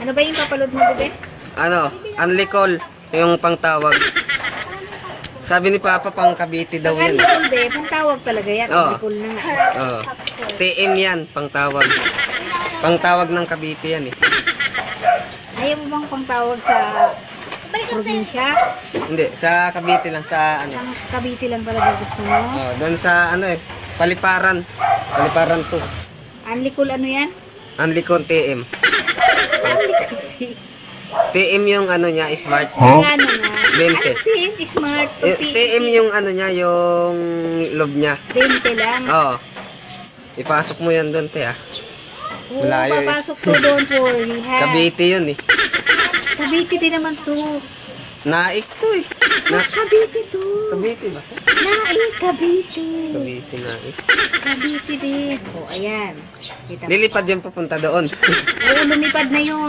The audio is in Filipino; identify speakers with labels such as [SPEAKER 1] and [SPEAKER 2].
[SPEAKER 1] Ano ba yung papaload mo, bebe?
[SPEAKER 2] Ano, unlicol, yung pangtawag. Sabi ni Papa, pang Cavite daw yan.
[SPEAKER 1] Unlicol, be. Pantawag talaga yan.
[SPEAKER 2] Oo.
[SPEAKER 1] Unlicol na nga.
[SPEAKER 2] Oo. TM yan, pangtawag. Pangtawag ng Cavite yan eh.
[SPEAKER 1] Ayaw mo bang pangtawag sa probinsya?
[SPEAKER 2] Hindi, sa Cavite lang, sa ano.
[SPEAKER 1] Sa Cavite lang talaga gusto mo?
[SPEAKER 2] Oh, doon sa ano eh, Paliparan. Paliparan to.
[SPEAKER 1] Unlicol ano yan?
[SPEAKER 2] Unlicol TM.
[SPEAKER 1] Unlicol.
[SPEAKER 2] TM yung ano niya, smart.
[SPEAKER 1] Ano nga?
[SPEAKER 2] 20.
[SPEAKER 1] Ano TM? Smart.
[SPEAKER 2] TM yung ano niya, yung loob niya.
[SPEAKER 1] 20 lang.
[SPEAKER 2] Oo. Ipasok mo yan doon, te ah.
[SPEAKER 1] Oo,
[SPEAKER 2] Malayo eh.
[SPEAKER 1] papasok to, don't worry, ha?
[SPEAKER 2] Cavite yun eh.
[SPEAKER 1] Cavite din naman to.
[SPEAKER 2] Naik to eh.
[SPEAKER 1] Cavite to.
[SPEAKER 2] Cavite ba?
[SPEAKER 1] Cavite.
[SPEAKER 2] Cavite Naik.
[SPEAKER 1] Cavite din. O, ayan. Kita mo.
[SPEAKER 2] Lilipad yung pupunta doon.
[SPEAKER 1] Oo, lumipad na yun.